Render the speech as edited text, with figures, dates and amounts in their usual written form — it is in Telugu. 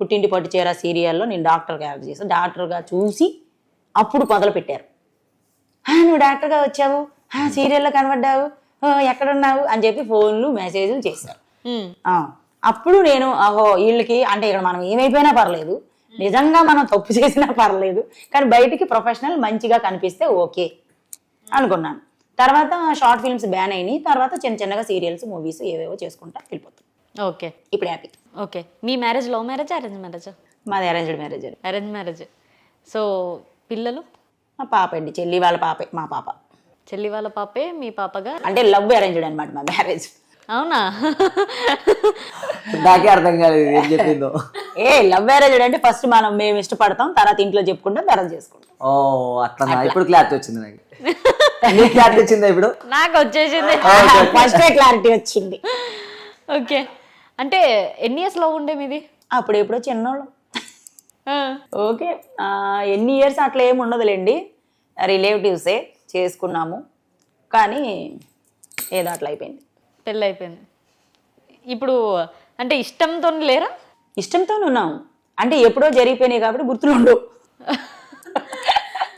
పుట్టింటి పట్టు చీర సీరియల్లో నేను డాక్టర్ క్యారెక్టర్ చేశాను. డాక్టర్గా చూసి అప్పుడు మొదలు పెట్టారు. నువ్వు డాక్టర్గా వచ్చావు, సీరియల్లో కనబడ్డావు, ఎక్కడున్నావు అని చెప్పి ఫోన్లు మెసేజ్లు చేశారు. అప్పుడు నేను వీళ్ళకి అంటే ఇక్కడ మనం ఏమైపోయినా పర్లేదు, నిజంగా మనం తప్పు చేసినా పర్లేదు, కానీ బయటికి ప్రొఫెషనల్ మంచిగా కనిపిస్తే ఓకే అనుకున్నాను. తర్వాత షార్ట్ ఫిల్మ్స్ బ్యాన్ అయినాయి. తర్వాత చిన్న చిన్నగా సీరియల్స్, మూవీస్ ఏవేవో చేసుకుంటా వెళ్ళిపోతాం. ఓకే, ఇప్పుడు హ్యాపీ. ఓకే. మీ marriage love marriage, arrange marriage? మాది arranged marriage. Arrange marriage. So పిల్లలు? మా పాప అండి, చెల్లి వాళ్ళ పాపే మా పాప. చెల్లి వాళ్ళ పాపే మీ పాపగా? అంటే లవ్ అరేంజ్డ్ అనమాట మా మ్యారేజ్. అవునా? నాకే అర్థం కాలేదు ఏం చెప్పిందో. లవ్ అరేంజ్డ్ అంటే ఫస్ట్ మేము ఇష్టపడతాం, తర్వాత ఇంట్లో చెప్పుకుంటాం, తర్వాత చేసుకుంటాం. అట్లా ఇప్పుడు క్లారిటీ వచ్చింది నాకు. క్లారిటీ వచ్చిందా ఇప్పుడు? నాకు వచ్చేసింది, ఫస్టే క్లారిటీ వచ్చింది. ఓకే. అంటే ఎన్ని ఇయర్స్ లవ్ ఉండే మీది? అప్పుడెప్పుడో చిన్నోళ్ళం. ఓకే, ఎన్ని ఇయర్స్ అట్లా ఏమి ఉండదులేండి, రిలేటివ్సే చేసుకున్నాము, కానీ ఏదో అట్లా అయిపోయింది. పెళ్ళి అయిపోయింది. ఇప్పుడు అంటే ఇష్టంతో లేరా? ఇష్టంతో ఉన్నాము అంటే ఎప్పుడో జరిగిపోయినాయి కాబట్టి గుర్తులు ఉండవు.